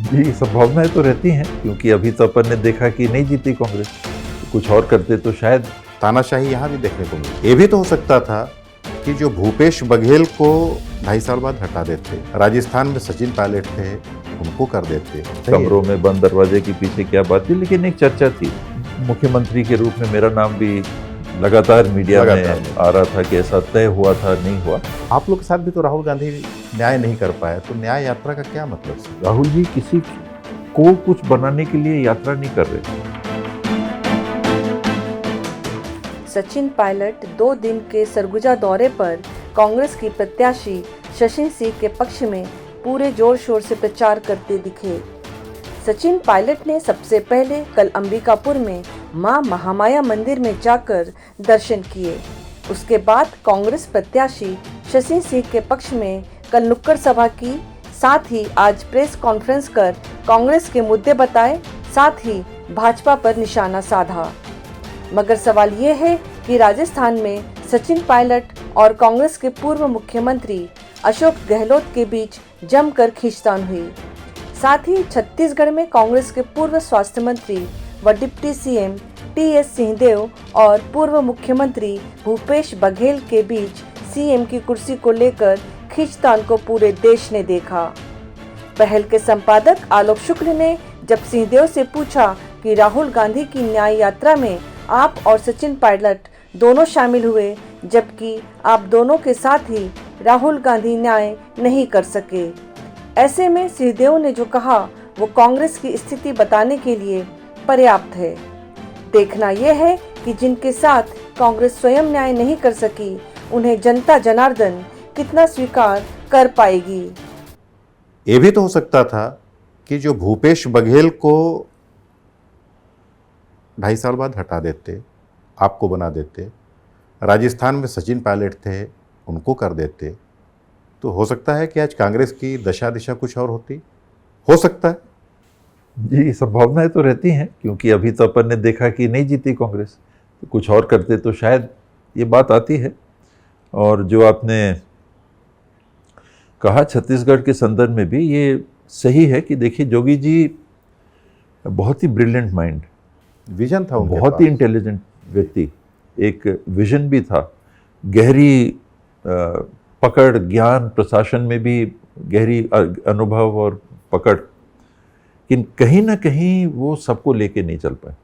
जी, संभावनाएं तो रहती हैं क्योंकि अभी तो अपन ने देखा कि नहीं जीती कांग्रेस। कुछ और करते तो शायद। तानाशाही यहाँ भी देखने को मिली। ये भी तो हो सकता था कि जो भूपेश बघेल को 2.5 साल बाद हटा देते, राजस्थान में सचिन पायलट थे उनको कर देते। कमरों में बंद दरवाजे के पीछे क्या बात थी, लेकिन एक चर्चा थी मुख्यमंत्री के रूप में मेरा नाम भी लगातार मीडिया में आ रहा था कि ऐसा तय हुआ था, नहीं हुआ। आप लोग के साथ भी तो राहुल गांधी न्याय नहीं कर पाए, तो न्याय यात्रा का क्या मतलब? राहुल जी किसी को कुछ बनाने के लिए यात्रा नहीं कर रहे। सचिन पायलट 2 दिन के सरगुजा दौरे पर कांग्रेस की प्रत्याशी शशि सिंह के पक्ष में पूरे जोर शोर से प्रचार करते दिखे। सचिन पायलट ने सबसे पहले कल अंबिकापुर में मां महामाया मंदिर में जाकर दर्शन किए। उसके बाद कांग्रेस प्रत्याशी शशि सिंह के पक्ष में कल नुक्कड़ सभा की, साथ ही आज प्रेस कॉन्फ्रेंस कर कांग्रेस के मुद्दे बताए, साथ ही भाजपा पर निशाना साधा। मगर सवाल ये है कि राजस्थान में सचिन पायलट और कांग्रेस के पूर्व मुख्यमंत्री अशोक गहलोत के बीच जमकर खींचतान हुई। साथ ही छत्तीसगढ़ में कांग्रेस के पूर्व स्वास्थ्य मंत्री व डिप्टी सीएम टीएस सिंहदेव और पूर्व मुख्यमंत्री भूपेश बघेल के बीच सीएम की कुर्सी को लेकर खींचतान को पूरे देश ने देखा। पहल के संपादक आलोक शुक्ल ने जब सिंहदेव से पूछा कि राहुल गांधी की न्याय यात्रा में आप और सचिन पायलट दोनों शामिल हुए, जबकि आप दोनों के साथ ही राहुल गांधी न्याय नहीं कर सके। ऐसे में सिंहदेव ने जो कहा वो कांग्रेस की स्थिति बताने के लिए पर्याप्त है। देखना यह है कि जिनके साथ कांग्रेस स्वयं न्याय नहीं कर सकी, उन्हें जनता जनार्दन कितना स्वीकार कर पाएगी। ये भी तो हो सकता था कि जो भूपेश बघेल को 2.5 साल बाद हटा देते, आपको बना देते, राजस्थान में सचिन पायलट थे उनको कर देते, तो हो सकता है कि आज कांग्रेस की दशा दिशा कुछ और होती। हो सकता है जी, संभावनाएं तो रहती हैं क्योंकि अभी तो अपन ने देखा कि नहीं जीती कांग्रेस, तो कुछ और करते तो शायद ये बात आती है। और जो आपने कहा छत्तीसगढ़ के संदर्भ में भी ये सही है कि देखिए जोगी जी बहुत ही ब्रिलियंट माइंड, विजन था उनके बहुत ही इंटेलिजेंट व्यक्ति, एक विजन भी था, गहरी पकड़, ज्ञान, प्रशासन में भी गहरी अनुभव और पकड़, लेकिन कहीं ना कहीं वो सबको लेके नहीं चल पाए।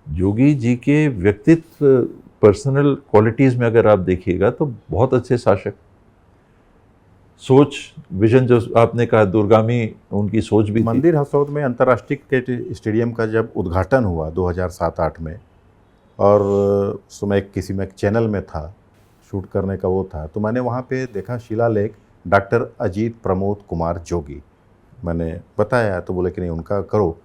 जोगी जी के व्यक्तित्व, पर्सनल क्वालिटीज़ में अगर आप देखिएगा तो बहुत अच्छे शासक, सोच, विजन, जो आपने कहा दूरगामी उनकी सोच भी थी। मंदिर हसौद में अंतर्राष्ट्रीय क्रिकेट स्टेडियम का जब उद्घाटन हुआ 2007-8 में, और उस समय किसी में एक चैनल में था, शूट करने का वो था, तो मैंने वहाँ पे देखा शिलालेख डॉक्टर अजीत प्रमोद कुमार जोगी। मैंने बताया तो बोले कि नहीं उनका करो,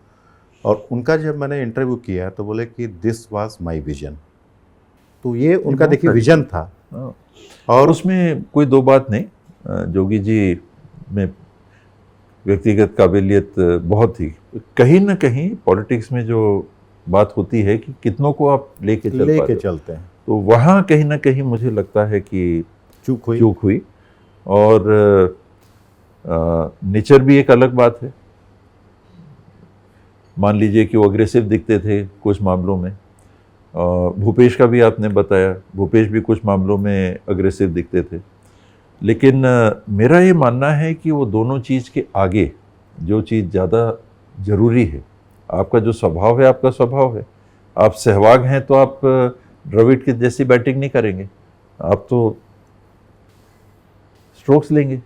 और उनका जब मैंने इंटरव्यू किया तो बोले कि दिस वाज माय विजन। तो ये उनका देखिए विजन था, और उसमें कोई दो बात नहीं, जोगी जी में व्यक्तिगत काबिलियत बहुत थी। कहीं ना कहीं पॉलिटिक्स में जो बात होती है कि कितनों को आप लेके चलते हैं, तो वहाँ कहीं ना कहीं मुझे लगता है कि चूक हुई। और नेचर भी एक अलग बात है। मान लीजिए कि वो अग्रेसिव दिखते थे कुछ मामलों में, भूपेश का भी आपने बताया, भूपेश भी कुछ मामलों में अग्रेसिव दिखते थे, लेकिन मेरा ये मानना है कि वो दोनों चीज़ के आगे जो चीज़ ज़्यादा ज़रूरी है, आपका जो स्वभाव है, आपका स्वभाव है। आप सहवाग हैं तो आप द्रविड़ की जैसी बैटिंग नहीं करेंगे, आप तो स्ट्रोक्स लेंगे।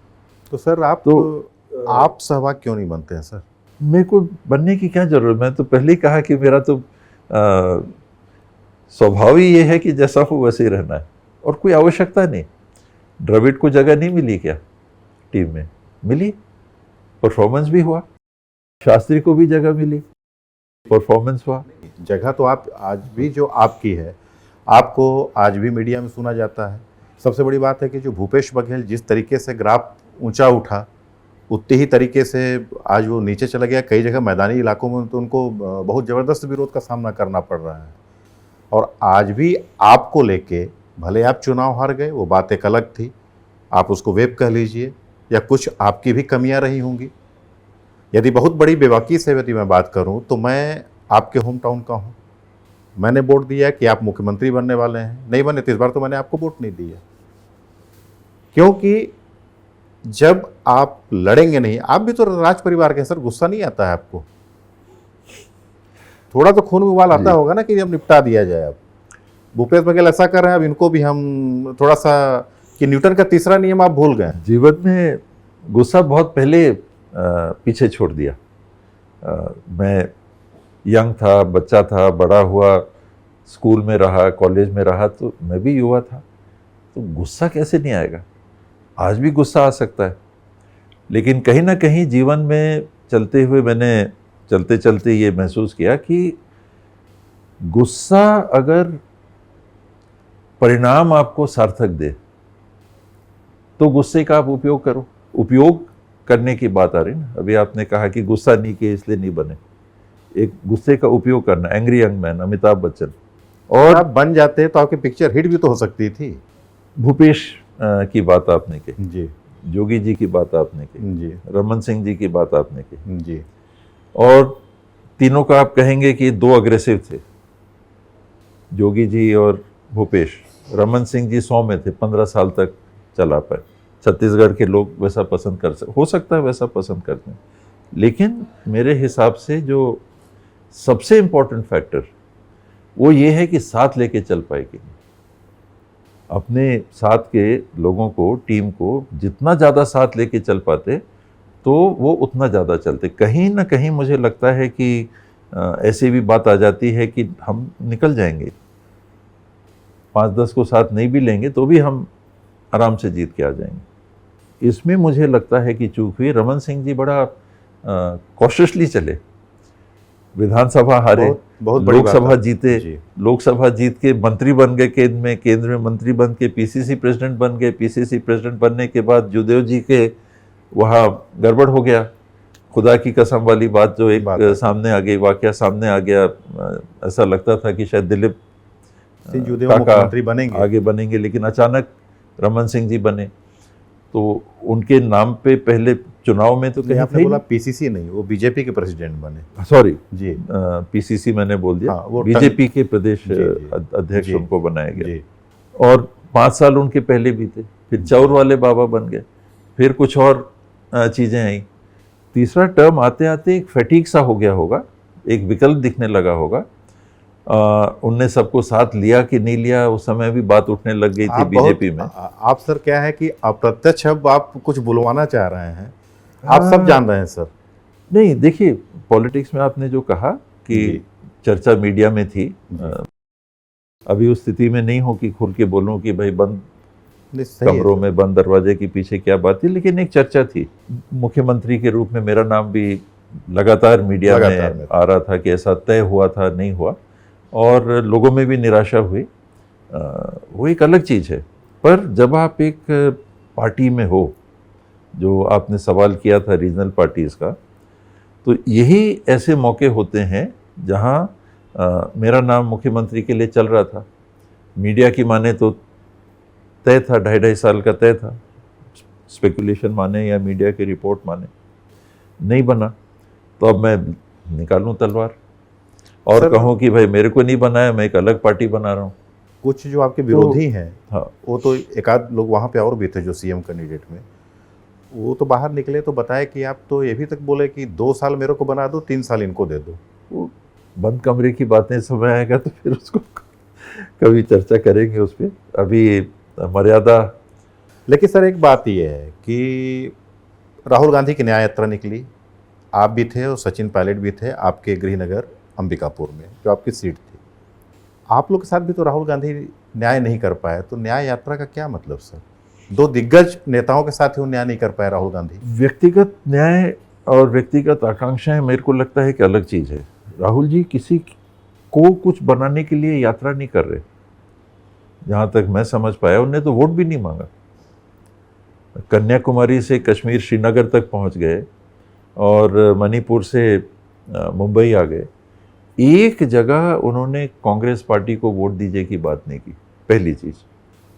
तो सर आप सहवाग क्यों नहीं बनते हैं सर? मेरे को बनने की क्या जरूरत, मैं तो पहले ही कहा कि मेरा तो स्वभाव ही ये है कि जैसा हो वैसे ही रहना है, और कोई आवश्यकता नहीं। द्रविड़ को जगह नहीं मिली क्या टीम में? मिली, परफॉर्मेंस भी हुआ। शास्त्री को भी जगह मिली, परफॉर्मेंस हुआ। जगह तो आप आज भी जो आपकी है, आपको आज भी मीडिया में सुना जाता है। सबसे बड़ी बात है कि जो भूपेश बघेल जिस तरीके से ग्राफ ऊंचा उठा, उतनी ही तरीके से आज वो नीचे चला गया। कई जगह मैदानी इलाकों में तो उनको बहुत ज़बरदस्त विरोध का सामना करना पड़ रहा है। और आज भी आपको लेके, भले आप चुनाव हार गए, वो बात एक अलग थी, आप उसको वेब कह लीजिए, या कुछ आपकी भी कमियां रही होंगी, यदि बहुत बड़ी बेबाकी से यदि मैं बात करूं तो मैं आपके होम टाउन का हूं। मैंने वोट दिया कि आप मुख्यमंत्री बनने वाले हैं, नहीं बने तो इस बार तो मैंने आपको वोट नहीं दिया, क्योंकि जब आप लड़ेंगे नहीं, आप भी तो राज परिवार के हैं सर, गुस्सा नहीं आता है आपको? थोड़ा तो खून में उबाल आता होगा ना कि अब निपटा दिया जाए। अब भूपेश बघेल ऐसा कर रहे हैं, अब इनको भी हम थोड़ा सा, कि न्यूटन का तीसरा नियम आप भूल गए। जीवन में गुस्सा बहुत पहले पीछे छोड़ दिया। मैं यंग था, बच्चा था, बड़ा हुआ, स्कूल में रहा, कॉलेज में रहा, तो मैं भी युवा था, तो गुस्सा कैसे नहीं आएगा? आज भी गुस्सा आ सकता है, लेकिन कहीं ना कहीं जीवन में चलते हुए मैंने चलते चलते ये महसूस किया कि गुस्सा अगर परिणाम आपको सार्थक दे तो गुस्से का आप उपयोग करो। उपयोग करने की बात आ रही ना, अभी आपने कहा कि गुस्सा नहीं किए इसलिए नहीं बने, एक गुस्से का उपयोग करना। Angry young man, Amitabh Bachchan. और आप बन जाते तो आपकी पिक्चर हिट भी तो हो सकती थी। भूपेश की बात आपने की जी, जोगी जी की बात आपने की जी, रमन सिंह जी की बात आपने की जी, और तीनों का आप कहेंगे कि दो अग्रेसिव थे, जोगी जी और भूपेश। रमन सिंह जी 100 में थे, 15 साल तक चला पाए। छत्तीसगढ़ के लोग वैसा पसंद हो सकता है वैसा पसंद करते हैं, लेकिन मेरे हिसाब से जो सबसे इम्पोर्टेंट फैक्टर वो ये है कि साथ लेके चल पाए कि नहीं। अपने साथ के लोगों को, टीम को जितना ज़्यादा साथ लेके चल पाते तो वो उतना ज़्यादा चलते। कहीं ना कहीं मुझे लगता है कि ऐसी भी बात आ जाती है कि हम निकल जाएंगे, 5-10 को साथ नहीं भी लेंगे तो भी हम आराम से जीत के आ जाएंगे। इसमें मुझे लगता है कि चूक हुई। रमन सिंह जी बड़ा कॉशियसली चले, विधानसभा हारे, बहुत बड़ी बात लोकसभा है। जीते, जी। लोकसभा जीत के मंत्री बन गए, केंद्र में मंत्री बन के पीसीसी प्रेसिडेंट बन गए। पीसीसी प्रेसिडेंट बनने के बाद जुदेव जी के वहाँ गड़बड़ हो गया, खुदा की कसम वाली बात जो एक सामने आ गई, वाकया सामने आ गया। ऐसा लगता था कि शायद दिलीप काका मुख्यमंत्री बनेंगे, आगे बनेंगे, लेकिन अचानक रमन सिंह जी बने। तो उनके नाम पे पहले चुनाव में तो कहीं आपने बोला पीसीसी नहीं, वो बीजेपी के प्रेसिडेंट बने। सॉरी जी, पीसीसी मैंने बोल दिया। हाँ, वो बीजेपी के प्रदेश अध्यक्ष उनको बनाया गया और 5 साल उनके पहले भी थे। फिर चौर वाले बाबा बन गए, फिर कुछ और चीज़ें आई। तीसरा टर्म आते आते एक फैटीग सा हो गया होगा, एक विकल्प दिखने लगा होगा। उनने सबको साथ लिया कि नहीं लिया, उस समय भी बात उठने लग गई थी बीजेपी में। आप सर क्या है कि अप्रत्यक्ष अब आप कुछ बुलवाना चाह रहे हैं, आप सब जान रहे हैं सर। नहीं, देखिए पॉलिटिक्स में आपने जो कहा कि चर्चा मीडिया में थी, अभी उस स्थिति में नहीं हो कि खुल के बोलूं कि भाई बंद कमरों में बंद दरवाजे के पीछे क्या बात थी, लेकिन एक चर्चा थी। मुख्यमंत्री के रूप में मेरा नाम भी लगातार मीडिया में आ रहा था कि ऐसा तय हुआ था, नहीं हुआ, और लोगों में भी निराशा हुई। वो एक अलग चीज़ है। पर जब आप एक पार्टी में हो, जो आपने सवाल किया था रीजनल पार्टीज़ का, तो यही ऐसे मौके होते हैं जहां मेरा नाम मुख्यमंत्री के लिए चल रहा था। मीडिया की माने तो तय था, 2.5 साल का तय था, स्पेकुलेशन माने या मीडिया की रिपोर्ट माने, नहीं बना। तो अब मैं निकालूं तलवार और कहूं कि भाई मेरे को नहीं बनाया, मैं एक अलग पार्टी बना रहा हूं। कुछ जो आपके विरोधी हैं, हाँ, वो तो एक आध लोग वहाँ पे और भी थे जो सीएम कैंडिडेट में, वो तो बाहर निकले तो बताए कि आप तो ये भी तक बोले कि 2 साल मेरे को बना दो, 3 साल इनको दे दो। वो बंद कमरे की बातें समय आएगा तो फिर उसको कभी चर्चा करेंगे उस पर, अभी मर्यादा। लेकिन सर एक बात ये है कि राहुल गांधी की न्याय यात्रा निकली, आप भी थे और सचिन पायलट भी थे आपके गृहनगर अंबिकापुर में, जो आपकी सीट थी। आप लोग के साथ भी तो राहुल गांधी न्याय नहीं कर पाए, तो न्याय यात्रा का क्या मतलब सर? 2 दिग्गज नेताओं के साथ ही वो न्याय नहीं कर पाए राहुल गांधी। व्यक्तिगत न्याय और व्यक्तिगत आकांक्षाएं मेरे को लगता है कि अलग चीज़ है। राहुल जी किसी को कुछ बनाने के लिए यात्रा नहीं कर रहे, जहाँ तक मैं समझ पाया। उन्होंने तो वोट भी नहीं मांगा, कन्याकुमारी से कश्मीर श्रीनगर तक पहुँच गए और मणिपुर से मुंबई आ गए। एक जगह उन्होंने कांग्रेस पार्टी को वोट दीजिए की बात नहीं की, पहली चीज़।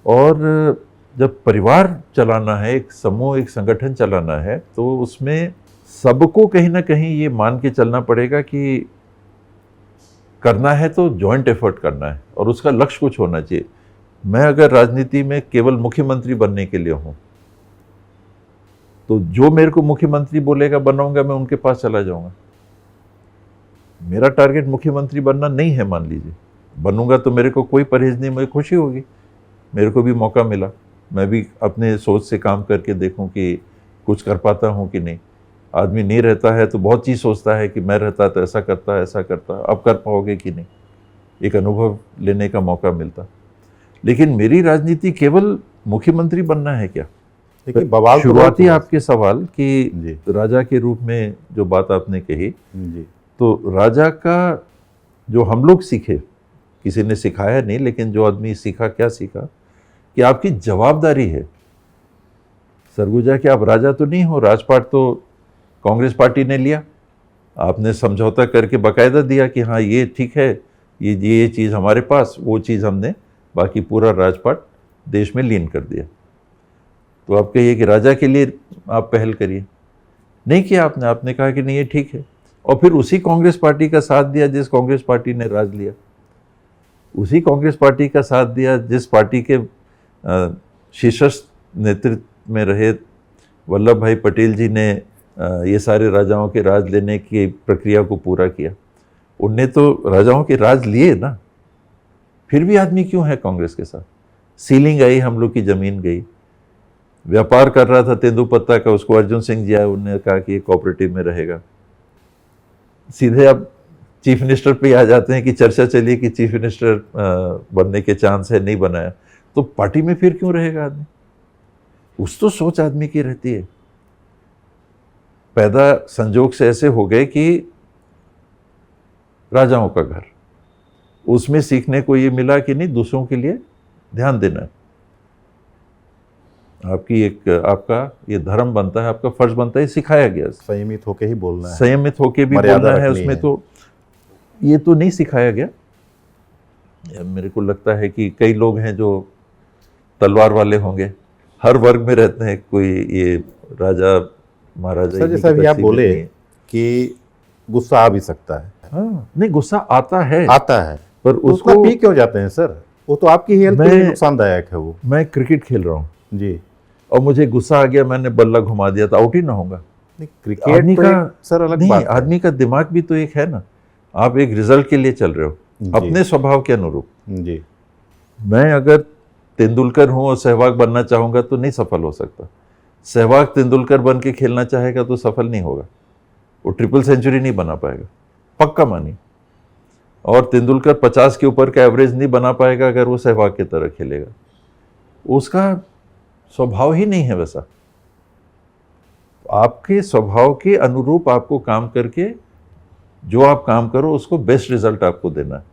और जब परिवार चलाना है, एक समूह, एक संगठन चलाना है, तो उसमें सबको कहीं ना कहीं ये मान के चलना पड़ेगा कि करना है तो जॉइंट एफर्ट करना है और उसका लक्ष्य कुछ होना चाहिए। मैं अगर राजनीति में केवल मुख्यमंत्री बनने के लिए हूं तो जो मेरे को मुख्यमंत्री बोलेगा बनाऊंगा, मैं उनके पास चला जाऊंगा। मेरा टारगेट मुख्यमंत्री बनना नहीं है, मान लीजिए बनूंगा तो मेरे को कोई परहेज नहीं, मुझे खुशी होगी, मेरे को भी मौका मिला, मैं भी अपने सोच से काम करके देखूं कि कुछ कर पाता हूं कि नहीं। आदमी नहीं रहता है तो बहुत चीज़ सोचता है कि मैं रहता तो ऐसा करता ऐसा करता, अब कर पाओगे कि नहीं, एक अनुभव लेने का मौका मिलता। लेकिन मेरी राजनीति केवल मुख्यमंत्री बनना है क्या? लेकिन बवाल तो शुरुआती बहुत हुआ। आपके सवाल कि जी राजा के रूप में जो बात आपने कही, जी तो राजा का जो हम लोग सीखे, किसी ने सिखाया नहीं, लेकिन जो आदमी सीखा, क्या सीखा कि आपकी जवाबदारी है सरगुजा कि आप राजा तो नहीं हो, राजपाट तो कांग्रेस पार्टी ने लिया, आपने समझौता करके बाकायदा दिया कि हाँ ये ठीक है, ये चीज़ हमारे पास, वो चीज़ हमने बाकी पूरा राजपाट देश में लीन कर दिया। तो आप कहिए कि राजा के लिए आप पहल करिए, नहीं किया आपने, आपने कहा कि नहीं ये ठीक है, और फिर उसी कांग्रेस पार्टी का साथ दिया जिस कांग्रेस पार्टी ने राज लिया, उसी कांग्रेस पार्टी का साथ दिया जिस पार्टी के शीर्षस्थ नेतृत्व में रहे वल्लभ भाई पटेल जी ने ये सारे राजाओं के राज लेने की प्रक्रिया को पूरा किया। उनने तो राजाओं के राज लिए ना, फिर भी आदमी क्यों है कांग्रेस के साथ? सीलिंग आई, हम लोग की जमीन गई, व्यापार कर रहा था तेंदुपत्ता का, उसको अर्जुन सिंह जी आए, उन्होंने कहा कि ये कोऑपरेटिव में रहेगा। सीधे अब चीफ मिनिस्टर पे आ जाते हैं कि चर्चा चलिए कि चीफ मिनिस्टर बनने के चांस है, नहीं बनाया, तो पार्टी में फिर क्यों रहेगा आदमी? उस तो सोच आदमी की रहती है। पैदा संजोग से ऐसे हो गए कि राजाओं का घर, उसमें सीखने को ये मिला कि नहीं, दूसरों के लिए ध्यान देना है, आपकी एक आपका ये धर्म बनता है, आपका फर्ज बनता है, सिखाया गया। संयमित होके ही बोलना है, संयमित होके भी मर्यादा बोलना है, रखनी उसमें है। तो ये तो नहीं सिखाया गया। मेरे को लगता है कि कई लोग हैं जो तलवार वाले होंगे, हर वर्ग में रहते हैं, कोई ये राजा महाराजा। सर जैसा अभी आप बोले कि गुस्सा आ भी सकता है, हाँ, नहीं गुस्सा आता है, आता है, पर तो उसको उसको पी क्यों जाते हैं सर? वो तो आपकी हेल्थ के लिए नुकसानदायक है वो। मैं क्रिकेट खेल रहा हूँ जी, और मुझे गुस्सा आ गया, मैंने बल्ला घुमा दिया तो आउट ही ना होगा? नहीं क्रिकेट आदमी तो का एक, सर अलग नहीं, बात है। आदमी का दिमाग भी तो एक है ना, आप एक रिजल्ट के लिए चल रहे हो जी। अपने स्वभाव के अनुरूप। जी मैं अगर तेंदुलकर हूं और सहवाग बनना चाहूंगा तो नहीं सफल हो सकता। सहवाग तेंदुलकर बन के खेलना चाहेगा तो सफल नहीं होगा, वो ट्रिपल सेंचुरी नहीं बना पाएगा, पक्का मानी। और तेंदुलकर 50 के ऊपर का एवरेज नहीं बना पाएगा अगर वो सहवाग की तरह खेलेगा, उसका स्वभाव ही नहीं है वैसा। आपके स्वभाव के अनुरूप आपको काम करके जो आप काम करो उसको बेस्ट रिजल्ट आपको देना है।